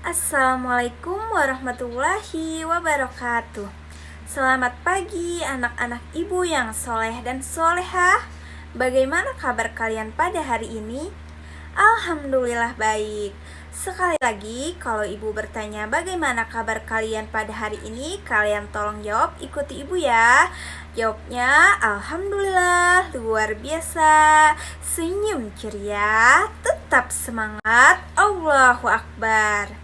Assalamualaikum warahmatullahi wabarakatuh. Selamat pagi anak-anak ibu yang soleh dan solehah. Bagaimana kabar kalian pada hari ini? Alhamdulillah baik. Sekali lagi, kalau ibu bertanya bagaimana kabar kalian pada hari ini, kalian tolong jawab, ikuti ibu ya. Jawabnya, alhamdulillah, luar biasa. Senyum ceria, tetap semangat, Allahu Akbar.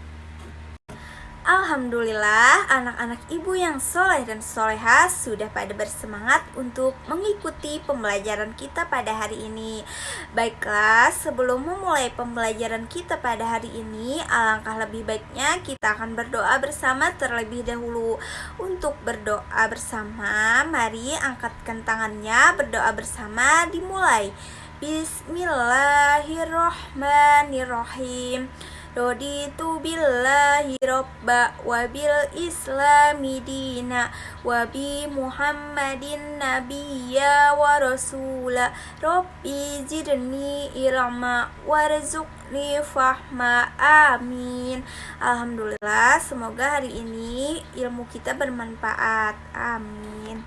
Alhamdulillah, anak-anak ibu yang soleh dan solehah sudah pada bersemangat untuk mengikuti pembelajaran kita pada hari ini. Baiklah, sebelum memulai pembelajaran kita pada hari ini, alangkah lebih baiknya kita akan berdoa bersama terlebih dahulu. Untuk berdoa bersama, mari angkatkan tangannya, berdoa bersama dimulai. Bismillahirrohmanirrohim. Raditu billahi robba wa bil islami dina wa bi muhammadin nabiyya wa rasula rabbi zidni ilma warzuqni fahma amin. Alhamdulillah, semoga hari ini ilmu kita bermanfaat. Amin.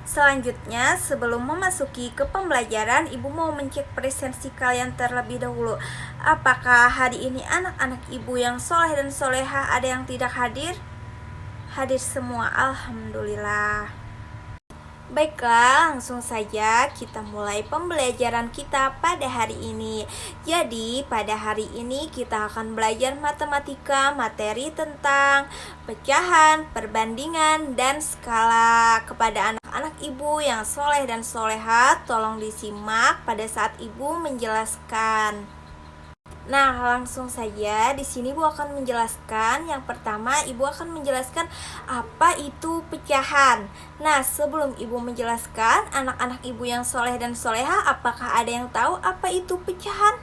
Selanjutnya, sebelum memasuki ke pembelajaran, ibu mau mencek presensi kalian terlebih dahulu. Apakah hari ini anak-anak ibu yang soleh dan solehah ada yang tidak hadir? Hadir semua, alhamdulillah. Baiklah, langsung saja kita mulai pembelajaran kita pada hari ini. Jadi, pada hari ini kita akan belajar matematika, materi tentang pecahan, perbandingan, dan skala. Kepada anak-anak ibu yang soleh dan solehah, tolong disimak pada saat ibu menjelaskan. Nah, langsung saja di sini Ibu akan menjelaskan. Yang pertama, Ibu akan menjelaskan apa itu pecahan. Nah, sebelum Ibu menjelaskan, anak-anak Ibu yang soleh dan soleha, apakah ada yang tahu apa itu pecahan?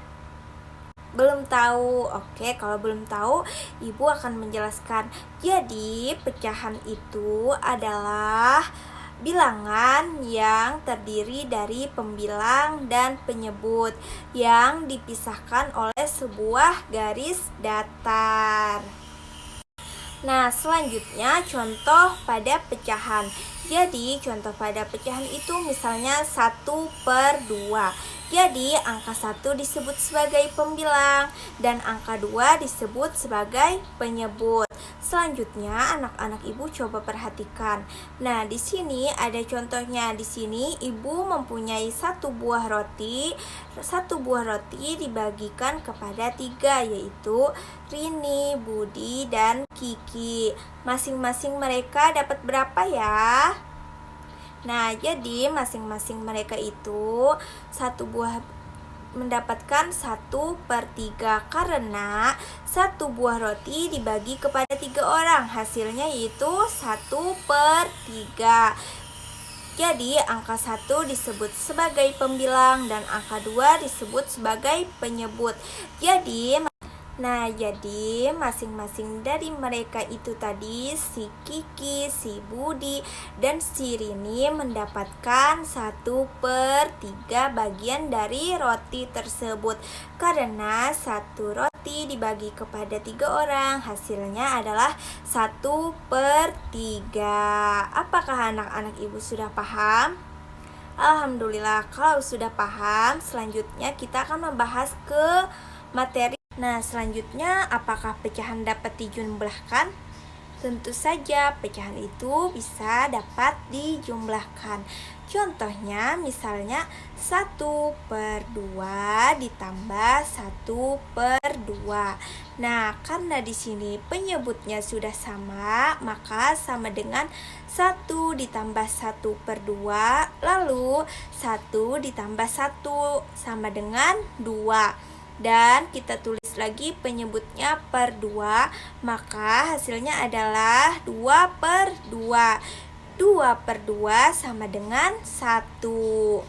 Belum tahu. Oke, kalau belum tahu, Ibu akan menjelaskan. Jadi, pecahan itu adalah bilangan yang terdiri dari pembilang dan penyebut yang dipisahkan oleh sebuah garis datar. Nah, selanjutnya contoh pada pecahan. Jadi, contoh pada pecahan itu misalnya 1/2. Jadi, angka 1 disebut sebagai pembilang dan angka 2 disebut sebagai penyebut. Selanjutnya, anak-anak ibu coba perhatikan. Nah, di sini ada contohnya. Di sini ibu mempunyai satu buah roti. Satu buah roti dibagikan kepada 3, yaitu Rini, Budi, dan Kiki. Masing-masing mereka dapat berapa ya? Nah, jadi masing-masing mereka itu satu buah mendapatkan 1/3 karena satu buah roti dibagi kepada 3 orang, hasilnya yaitu 1/3. Jadi angka 1 disebut sebagai pembilang dan angka 2 disebut sebagai penyebut. Jadi masing-masing dari mereka itu tadi, si Kiki, si Budi, dan si Rini mendapatkan 1/3 bagian dari roti tersebut. Karena satu roti dibagi kepada 3 orang, hasilnya adalah 1/3. Apakah anak-anak ibu sudah paham? Alhamdulillah, kalau sudah paham, selanjutnya kita akan membahas ke materi. Nah, selanjutnya, apakah pecahan dapat dijumlahkan? Tentu saja, pecahan itu bisa dapat dijumlahkan. Contohnya, misalnya 1/2 ditambah 1/2. Nah, karena di sini penyebutnya sudah sama, maka sama dengan 1 ditambah 1/2, lalu 1 ditambah 1 sama dengan 2. Dan kita tulis lagi penyebutnya per 2, maka hasilnya adalah 2/2. 2/2 sama dengan 1.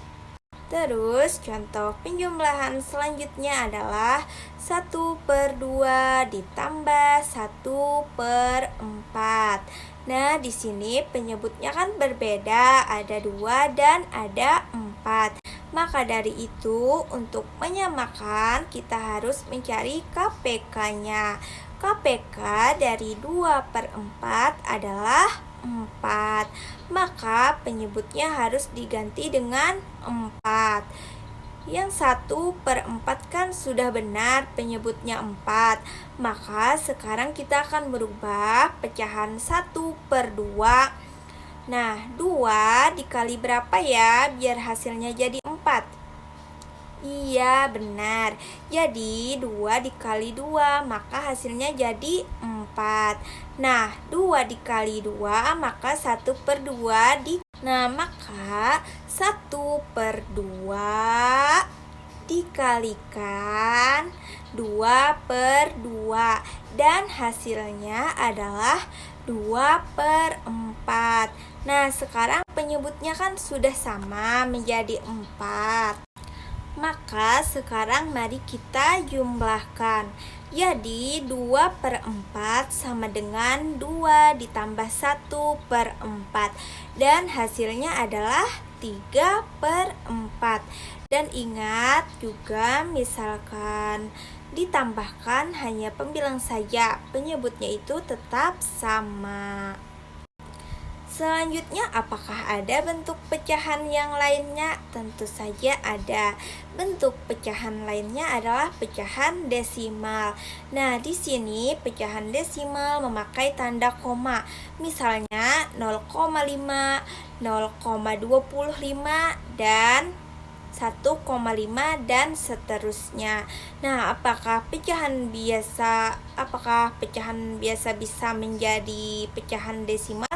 Terus contoh penjumlahan selanjutnya adalah 1/2 ditambah 1/4. Nah, di sini penyebutnya kan berbeda, ada 2 dan ada 4. Maka dari itu, untuk menyamakan kita harus mencari KPK-nya. KPK dari 2/4 adalah 4. Maka penyebutnya harus diganti dengan 4. Yang 1/4 kan sudah benar penyebutnya 4. Maka sekarang kita akan merubah pecahan 1/2. Nah, 2 dikali berapa ya biar hasilnya jadi 4? Iya, benar. Jadi 2 dikali 2, maka hasilnya jadi 4. Nah, 2 dikali 2, maka 1/2 Nah, maka 1/2 dikalikan 2/2 dan hasilnya adalah 2/4. Nah, sekarang penyebutnya kan sudah sama menjadi 4. Maka sekarang mari kita jumlahkan. Jadi 2/4 sama dengan 2 ditambah 1/4. Dan hasilnya adalah 3/4. Dan ingat juga misalkan ditambahkan hanya pembilang saja, penyebutnya itu tetap sama. Selanjutnya, apakah ada bentuk pecahan yang lainnya? Tentu saja ada. Bentuk pecahan lainnya adalah pecahan desimal. Nah, di sini pecahan desimal memakai tanda koma. Misalnya 0,5, 0,25 dan 1,5 dan seterusnya. Nah, apakah pecahan biasa bisa menjadi pecahan desimal?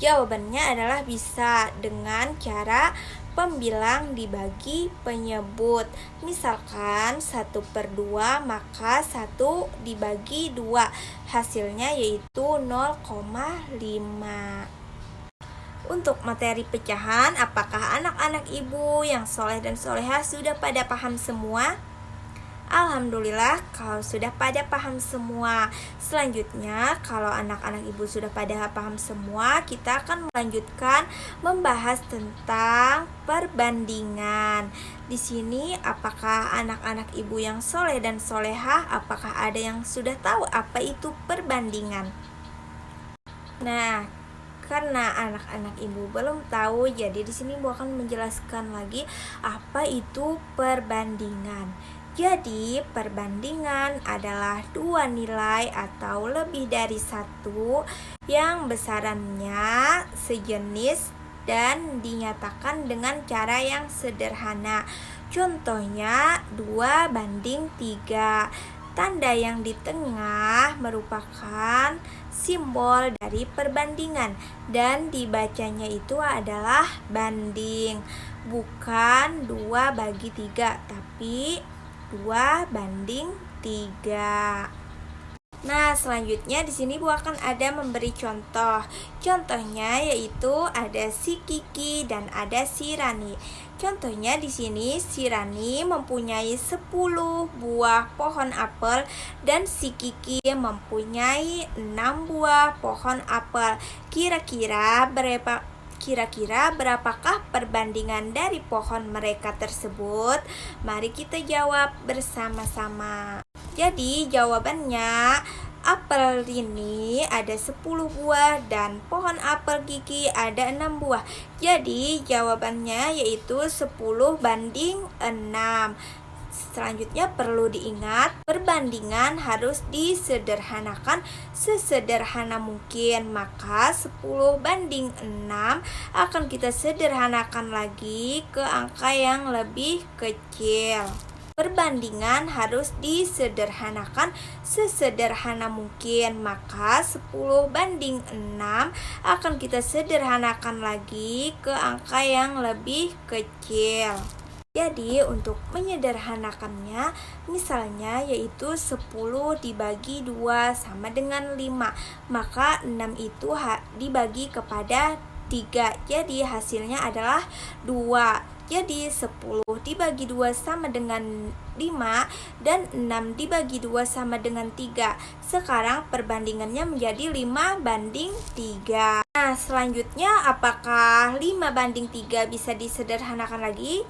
Jawabannya adalah bisa dengan cara pembilang dibagi penyebut. Misalkan 1/2, maka 1 dibagi 2. Hasilnya yaitu 0,5. Untuk materi pecahan, apakah anak-anak ibu yang soleh dan solehah sudah pada paham semua? Alhamdulillah kalau sudah pada paham semua. Selanjutnya, kalau anak-anak ibu sudah pada paham semua, kita akan melanjutkan membahas tentang perbandingan. Di sini, apakah anak-anak ibu yang soleh dan solehah, apakah ada yang sudah tahu apa itu perbandingan? Nah, karena anak-anak ibu belum tahu, jadi di sini ibu akan menjelaskan lagi apa itu perbandingan. Jadi, perbandingan adalah 2 nilai atau lebih dari 1 yang besarannya sejenis dan dinyatakan dengan cara yang sederhana. Contohnya 2/3. Tanda yang di tengah merupakan simbol dari perbandingan dan dibacanya itu adalah banding, bukan 2/3, tapi 2/3. Nah, selanjutnya di sini Bu akan ada memberi contoh. Contohnya yaitu ada si Kiki dan ada si Rani. Contohnya di sini si Rani mempunyai 10 buah pohon apel dan si Kiki mempunyai 6 buah pohon apel. Kira-kira berapakah perbandingan dari pohon mereka tersebut? Mari kita jawab bersama-sama. Jadi jawabannya, apel ini ada 10 buah dan pohon apel Kiki ada 6 buah. Jadi jawabannya yaitu 10/6. Selanjutnya perlu diingat, perbandingan harus disederhanakan sesederhana mungkin. Maka 10/6 akan kita sederhanakan lagi ke angka yang lebih kecil. Perbandingan harus disederhanakan sesederhana mungkin. Maka 10/6 akan kita sederhanakan lagi ke angka yang lebih kecil. Jadi untuk menyederhanakannya, misalnya yaitu 10 dibagi 2 sama dengan 5. Maka 6 itu dibagi kepada 3. Jadi hasilnya adalah 2. Jadi 10 dibagi 2 sama dengan 5 dan 6 dibagi 2 sama dengan 3. Sekarang perbandingannya menjadi 5/3. Nah, selanjutnya apakah 5/3 bisa disederhanakan lagi?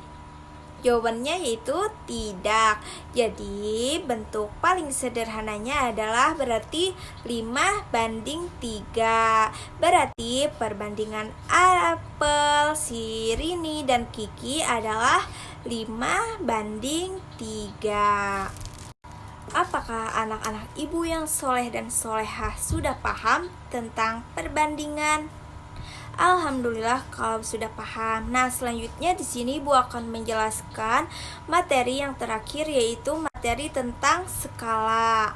Jawabannya yaitu tidak. Jadi bentuk paling sederhananya adalah berarti 5:3. Berarti perbandingan apel, si Rini dan Kiki adalah 5:3. Apakah anak-anak ibu yang soleh dan solehah sudah paham tentang perbandingan? Alhamdulillah kalau sudah paham. Nah, selanjutnya di sini Ibu akan menjelaskan materi yang terakhir, yaitu materi tentang skala.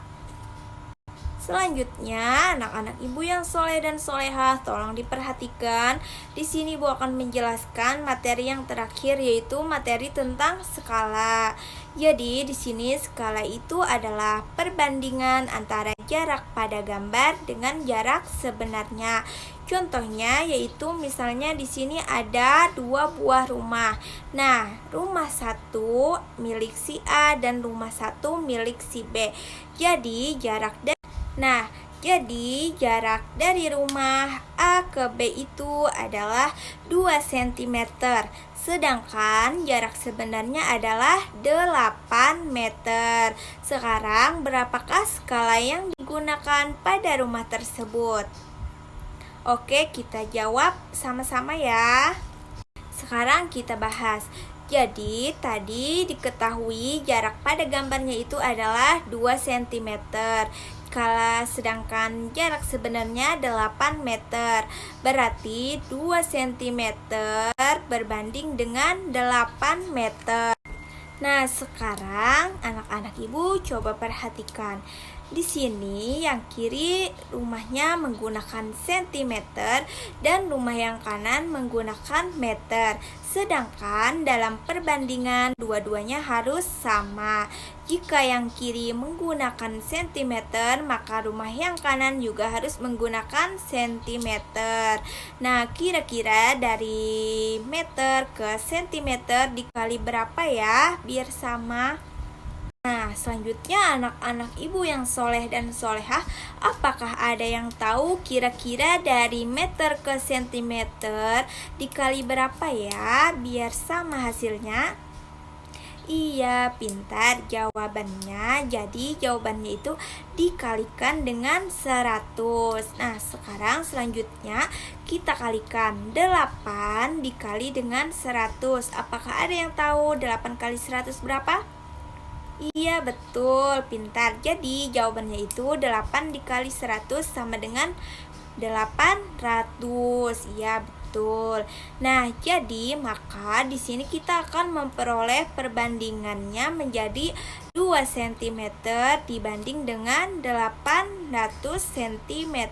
Selanjutnya, anak-anak ibu yang soleh dan solehah, tolong diperhatikan. Di sini Ibu akan menjelaskan materi yang terakhir, yaitu materi tentang skala. Jadi di sini skala itu adalah perbandingan antara jarak pada gambar dengan jarak sebenarnya. Contohnya yaitu misalnya di sini ada 2 buah rumah. Nah, rumah 1 milik si A dan rumah 1 milik si B. Jadi jarak dari rumah A ke B itu adalah 2 cm. Sedangkan jarak sebenarnya adalah 8 meter. Sekarang berapakah skala yang digunakan pada rumah tersebut? Oke, kita jawab sama-sama ya. Sekarang kita bahas. Jadi tadi diketahui jarak pada gambarnya itu adalah 2 cm. Sedangkan jarak sebenarnya 8 meter. Berarti 2 cm berbanding dengan 8 meter. Nah, sekarang anak-anak ibu coba perhatikan. Di sini yang kiri rumahnya menggunakan cm dan rumah yang kanan menggunakan meter. Sedangkan dalam perbandingan dua-duanya harus sama. Jika yang kiri menggunakan cm, maka rumah yang kanan juga harus menggunakan cm. Nah, kira-kira dari meter ke cm dikali berapa ya biar sama? Nah, selanjutnya anak-anak ibu yang soleh dan solehah, apakah ada yang tahu kira-kira dari meter ke sentimeter dikali berapa ya biar sama hasilnya? Iya, pintar jawabannya. Jadi jawabannya itu dikalikan dengan 100. Nah, sekarang selanjutnya kita kalikan 8 dikali dengan 100. Apakah ada yang tahu 8 kali 100 berapa? Iya, betul, pintar. Jadi jawabannya itu 8 dikali 100 sama dengan 800. Iya, betul. Nah, jadi maka di sini kita akan memperoleh perbandingannya menjadi 2 cm dibanding dengan 800 cm.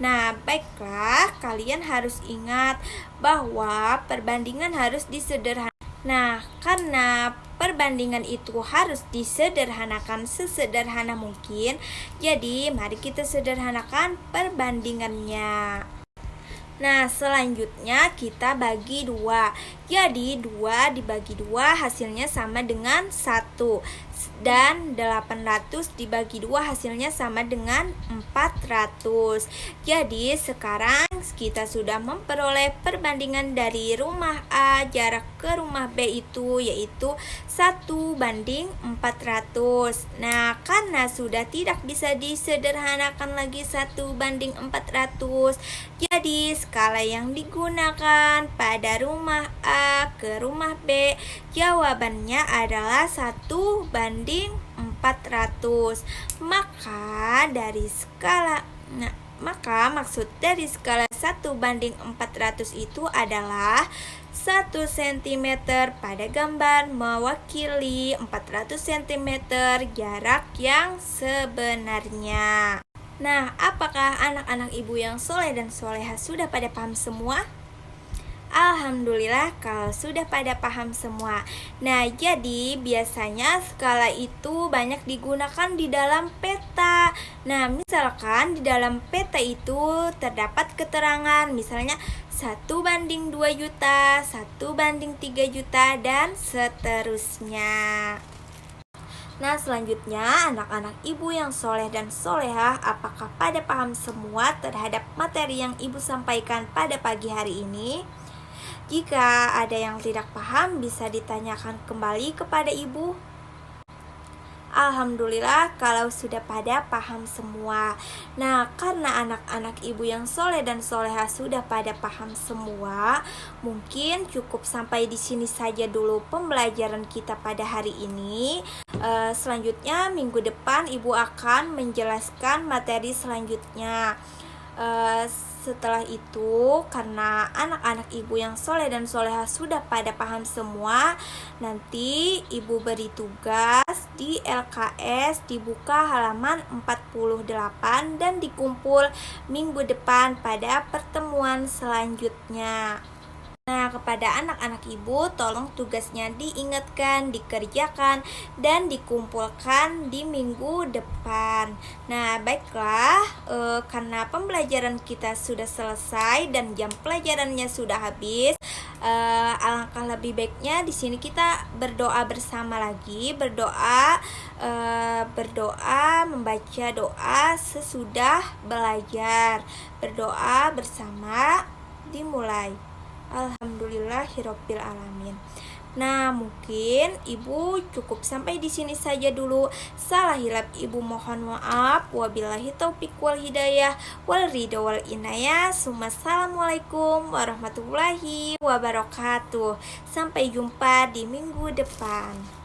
Nah, baiklah, kalian harus ingat bahwa perbandingan harus disederhanakan. Nah, karena perbandingan itu harus disederhanakan sesederhana mungkin, jadi mari kita sederhanakan perbandingannya. Nah, selanjutnya kita bagi 2. Jadi 2 dibagi 2 hasilnya sama dengan 1. Dan 800 dibagi 2 hasilnya sama dengan 400. Jadi sekarang kita sudah memperoleh perbandingan dari rumah A jarak ke rumah B itu yaitu 1:400. Nah, karena sudah tidak bisa disederhanakan lagi 1:400, jadi skala yang digunakan pada rumah A ke rumah B jawabannya adalah 1:400. Maka maksud dari skala 1:400 itu adalah 1 cm pada gambar mewakili 400 cm jarak yang sebenarnya. Nah, apakah anak-anak ibu yang soleh dan solehah sudah pada paham semua? Alhamdulillah kalau sudah pada paham semua. Nah, jadi biasanya skala itu banyak digunakan di dalam peta. Nah, misalkan di dalam peta itu terdapat keterangan, misalnya 1:2 juta, 1:3 juta, dan seterusnya. Nah, selanjutnya anak-anak ibu yang soleh dan solehah, apakah pada paham semua terhadap materi yang ibu sampaikan pada pagi hari ini? Jika ada yang tidak paham, bisa ditanyakan kembali kepada ibu. Alhamdulillah kalau sudah pada paham semua. Nah, karena anak-anak ibu yang soleh dan soleha sudah pada paham semua, mungkin cukup sampai di sini saja dulu pembelajaran kita pada hari ini. Selanjutnya minggu depan ibu akan menjelaskan materi selanjutnya. Setelah itu, karena anak-anak ibu yang soleh dan soleha sudah pada paham semua, nanti ibu beri tugas di LKS dibuka halaman 48 dan dikumpul minggu depan pada pertemuan selanjutnya. Nah, kepada anak-anak ibu, tolong tugasnya diingatkan, dikerjakan, dan dikumpulkan di minggu depan. Nah, baiklah, karena pembelajaran kita sudah selesai dan jam pelajarannya sudah habis, alangkah lebih baiknya di sini kita berdoa bersama lagi, berdoa membaca doa sesudah belajar, berdoa bersama, dimulai. Alhamdulillahirabbil alamin. Nah, mungkin ibu cukup sampai di sini saja dulu. Salah hilap ibu mohon maaf. Wabillahi taufiq wal hidayah wal ridho wal inayah. Assalamualaikum warahmatullahi wabarakatuh. Sampai jumpa di minggu depan.